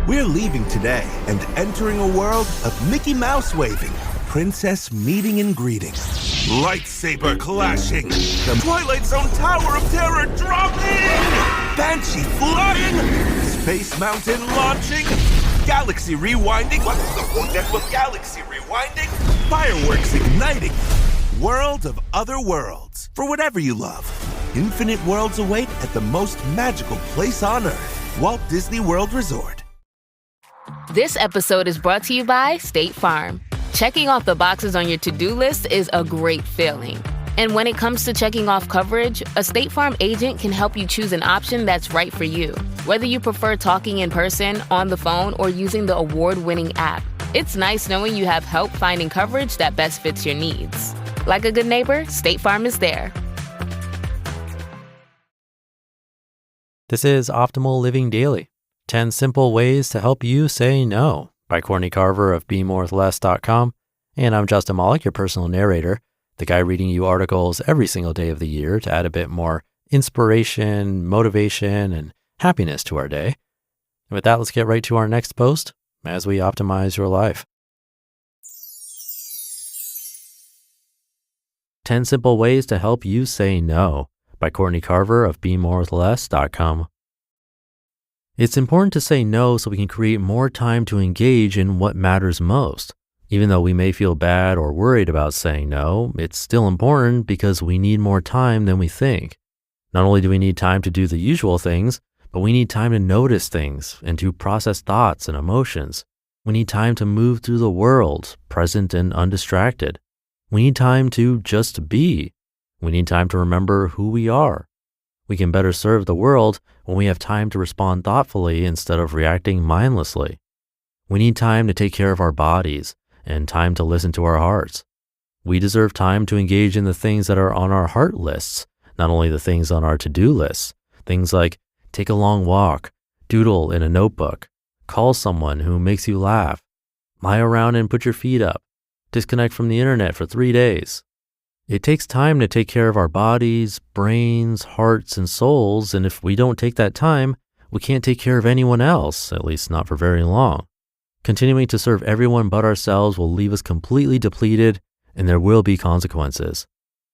We're leaving today and entering a world of Mickey Mouse waving, princess meeting and greeting, lightsaber clashing, the Twilight Zone Tower of Terror dropping, Banshee flying, Space Mountain launching, galaxy rewinding. What's the one that was galaxy rewinding? Fireworks igniting. World of other worlds. For whatever you love. Infinite worlds await at the most magical place on Earth. Walt Disney World Resort. This episode is brought to you by State Farm. Checking off the boxes on your to-do list is a great feeling. And when it comes to checking off coverage, a State Farm agent can help you choose an option that's right for you. Whether you prefer talking in person, on the phone, or using the award-winning app, it's nice knowing you have help finding coverage that best fits your needs. Like a good neighbor, State Farm is there. This is Optimal Living Daily, 10 Simple Ways to Help You Say No by Courtney Carver of BeMoreWithLess.com. And I'm Justin Malik, your personal narrator, the guy reading you articles every single day of the year to add a bit more inspiration, motivation, and happiness to our day. And with that, let's get right to our next post as we optimize your life. 10 Simple Ways to Help You Say No by Courtney Carver of BeMoreWithLess.com. It's important to say no so we can create more time to engage in what matters most. Even though we may feel bad or worried about saying no, it's still important because we need more time than we think. Not only do we need time to do the usual things, but we need time to notice things and to process thoughts and emotions. We need time to move through the world, present and undistracted. We need time to just be. We need time to remember who we are. We can better serve the world when we have time to respond thoughtfully instead of reacting mindlessly. We need time to take care of our bodies and time to listen to our hearts. We deserve time to engage in the things that are on our heart lists, not only the things on our to-do lists. Things like take a long walk, doodle in a notebook, call someone who makes you laugh, lie around and put your feet up, disconnect from the internet for 3 days. It takes time to take care of our bodies, brains, hearts, and souls, and if we don't take that time, we can't take care of anyone else, at least not for very long. Continuing to serve everyone but ourselves will leave us completely depleted, and there will be consequences.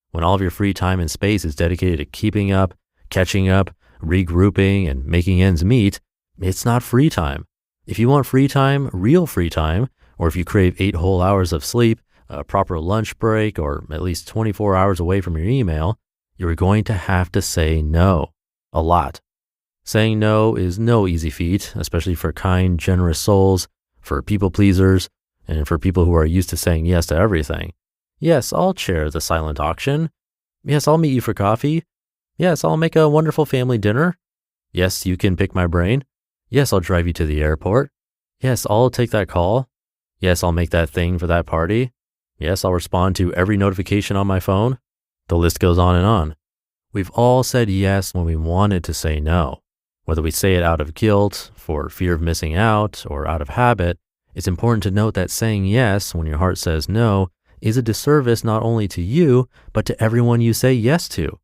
When all of your free time and space is dedicated to keeping up, catching up, regrouping, and making ends meet, it's not free time. If you want free time, real free time, or if you crave 8 whole hours of sleep, a proper lunch break, or at least 24 hours away from your email, you're going to have to say no. A lot. Saying no is no easy feat, especially for kind, generous souls, for people pleasers, and for people who are used to saying yes to everything. Yes, I'll chair the silent auction. Yes, I'll meet you for coffee. Yes, I'll make a wonderful family dinner. Yes, you can pick my brain. Yes, I'll drive you to the airport. Yes, I'll take that call. Yes, I'll make that thing for that party. Yes, I'll respond to every notification on my phone. The list goes on and on. We've all said yes when we wanted to say no. Whether we say it out of guilt, for fear of missing out, or out of habit, it's important to note that saying yes when your heart says no is a disservice not only to you, but to everyone you say yes to.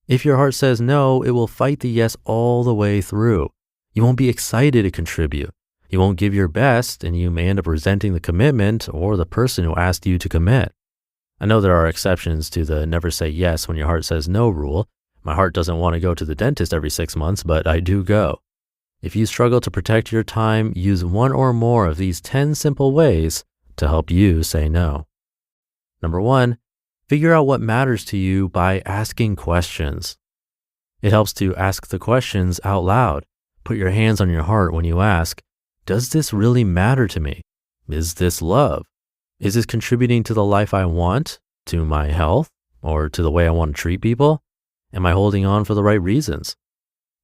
If your heart says no, it will fight the yes all the way through. You won't be excited to contribute. You won't give your best, and you may end up resenting the commitment or the person who asked you to commit. I know there are exceptions to the never say yes when your heart says no rule. My heart doesn't want to go to the dentist every 6 months, but I do go. If you struggle to protect your time, use one or more of these 10 simple ways to help you say no. Number 1, figure out what matters to you by asking questions. It helps to ask the questions out loud. Put your hands on your heart when you ask, does this really matter to me? Is this love? Is this contributing to the life I want, to my health, or to the way I want to treat people? Am I holding on for the right reasons?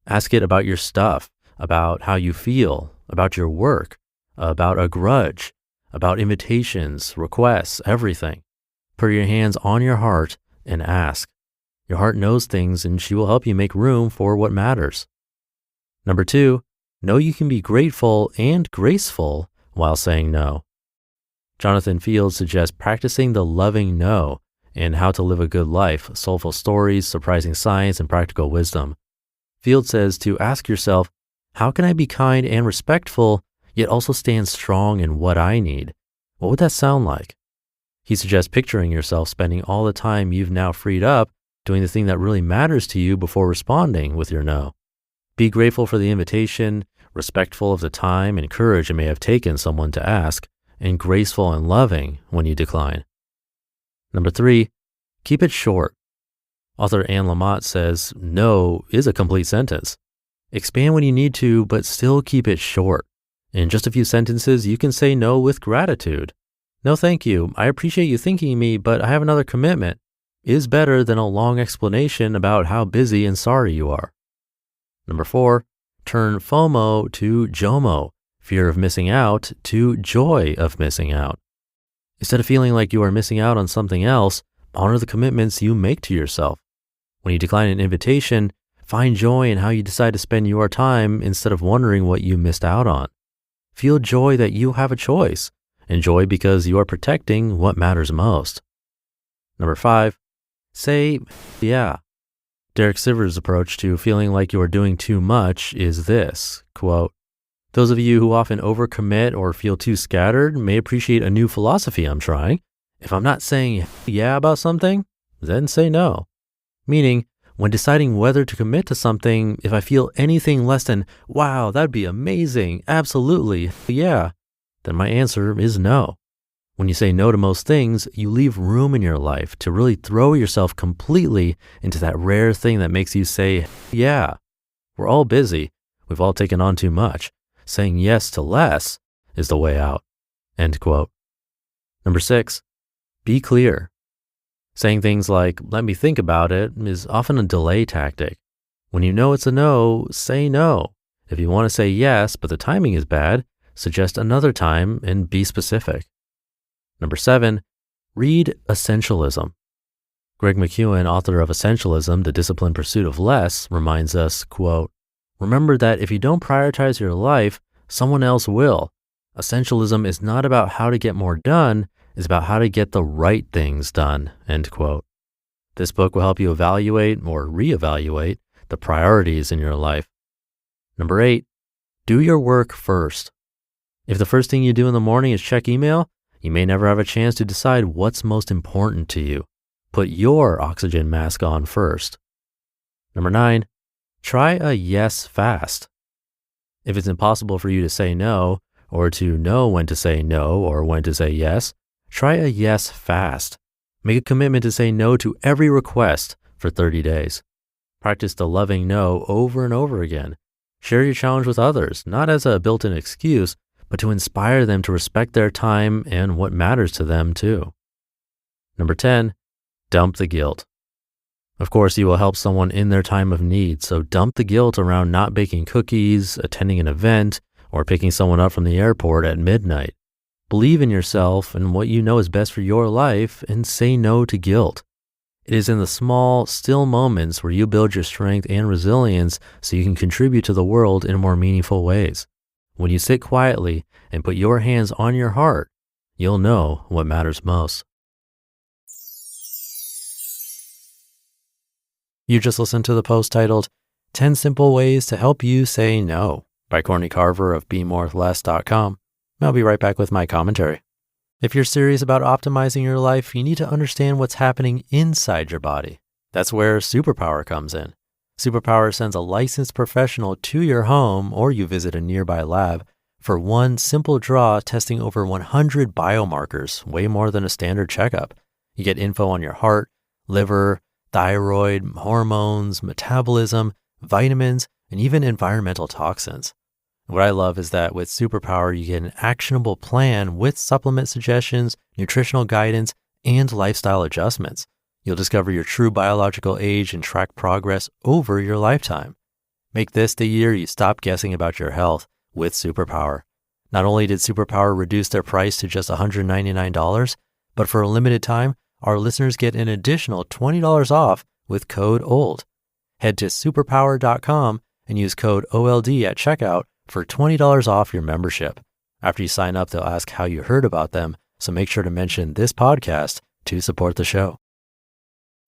Ask it about your stuff, about how you feel, about your work, about a grudge, about invitations, requests, everything. Put your hands on your heart and ask. Your heart knows things and she will help you make room for what matters. Number 2, know you can be grateful and graceful while saying no. Jonathan Fields suggests practicing the loving no and how to live a good life, soulful stories, surprising science, and practical wisdom. Fields says to ask yourself, how can I be kind and respectful, yet also stand strong in what I need. What would that sound like? He suggests picturing yourself spending all the time you've now freed up doing the thing that really matters to you before responding with your no. Be grateful for the invitation, respectful of the time and courage it may have taken someone to ask, and graceful and loving when you decline. Number 3, keep it short. Author Anne Lamott says, no is a complete sentence. Expand when you need to, but still keep it short. In just a few sentences, you can say no with gratitude. No, thank you. I appreciate you thinking of me, but I have another commitment is better than a long explanation about how busy and sorry you are. Number 4, turn FOMO to JOMO, fear of missing out, to joy of missing out. Instead of feeling like you are missing out on something else, honor the commitments you make to yourself. When you decline an invitation, find joy in how you decide to spend your time instead of wondering what you missed out on. Feel joy that you have a choice, and joy because you are protecting what matters most. Number 5, say, yeah. Derek Sivers' approach to feeling like you are doing too much is this, quote, those of you who often overcommit or feel too scattered may appreciate a new philosophy I'm trying. If I'm not saying yeah about something, then say no. Meaning, when deciding whether to commit to something, if I feel anything less than, wow, that'd be amazing, absolutely, yeah, then my answer is no. When you say no to most things, you leave room in your life to really throw yourself completely into that rare thing that makes you say, yeah. We're all busy. We've all taken on too much. Saying yes to less is the way out. End quote. Number 6, be clear. Saying things like, let me think about it, is often a delay tactic. When you know it's a no, say no. If you want to say yes, but the timing is bad, suggest another time and be specific. Number 7, read Essentialism. Greg McKeown, author of Essentialism, The Disciplined Pursuit of Less, reminds us, quote, remember that if you don't prioritize your life, someone else will. Essentialism is not about how to get more done, it's about how to get the right things done, end quote. This book will help you evaluate or reevaluate the priorities in your life. Number 8, do your work first. If the first thing you do in the morning is check email, you may never have a chance to decide what's most important to you. Put your oxygen mask on first. Number 9, try a yes fast. If it's impossible for you to say no, or to know when to say no or when to say yes, try a yes fast. Make a commitment to say no to every request for 30 days. Practice the loving no over and over again. Share your challenge with others, not as a built-in excuse, but to inspire them to respect their time and what matters to them too. Number 10, dump the guilt. Of course, you will help someone in their time of need, so dump the guilt around not baking cookies, attending an event, or picking someone up from the airport at midnight. Believe in yourself and what you know is best for your life, and say no to guilt. It is in the small, still moments where you build your strength and resilience so you can contribute to the world in more meaningful ways. When you sit quietly and put your hands on your heart, you'll know what matters most. You just listened to the post titled 10 Simple Ways to Help You Say No by Courtney Carver of BeMoreWithLess.com. I'll be right back with my commentary. If you're serious about optimizing your life, you need to understand what's happening inside your body. That's where Superpower comes in. Superpower sends a licensed professional to your home or you visit a nearby lab for one simple draw testing over 100 biomarkers, way more than a standard checkup. You get info on your heart, liver, thyroid, hormones, metabolism, vitamins, and even environmental toxins. What I love is that with Superpower, you get an actionable plan with supplement suggestions, nutritional guidance, and lifestyle adjustments. You'll discover your true biological age and track progress over your lifetime. Make this the year you stop guessing about your health with Superpower. Not only did Superpower reduce their price to just $199, but for a limited time, our listeners get an additional $20 off with code OLD. Head to superpower.com and use code OLD at checkout for $20 off your membership. After you sign up, they'll ask how you heard about them, so make sure to mention this podcast to support the show.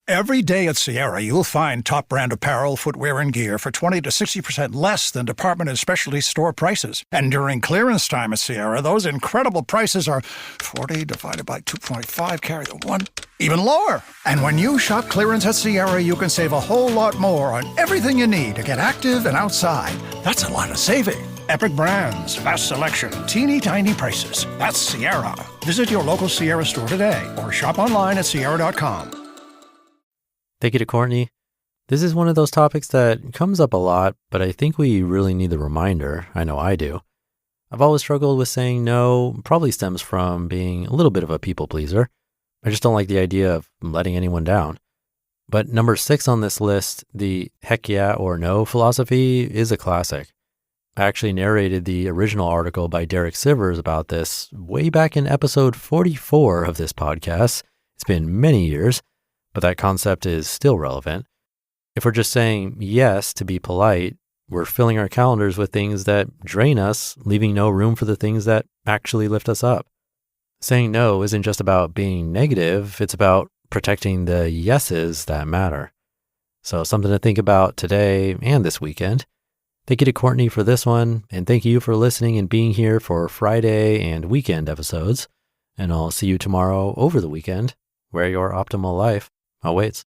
Every day at Sierra, you'll find top brand apparel, footwear, and gear for 20 to 60% less than department and specialty store prices. And during clearance time at Sierra, those incredible prices are 40 divided by 2.5, carry the 1, even lower. And when you shop clearance at Sierra, you can save a whole lot more on everything you need to get active and outside. That's a lot of saving. Epic brands, vast selection, teeny tiny prices. That's Sierra. Visit your local Sierra store today or shop online at Sierra.com. Thank you to Courtney. This is one of those topics that comes up a lot, but I think we really need the reminder. I know I do. I've always struggled with saying no, probably stems from being a little bit of a people pleaser. I just don't like the idea of letting anyone down. But number 6 on this list, the heck yeah or no philosophy, is a classic. I actually narrated the original article by Derek Sivers about this way back in episode 44 of this podcast. It's been many years, but that concept is still relevant. If we're just saying yes to be polite, we're filling our calendars with things that drain us, leaving no room for the things that actually lift us up. Saying no isn't just about being negative, it's about protecting the yeses that matter. So something to think about today and this weekend. Thank you to Courtney for this one, and thank you for listening and being here for Friday and weekend episodes. And I'll see you tomorrow over the weekend, where your optimal life awaits.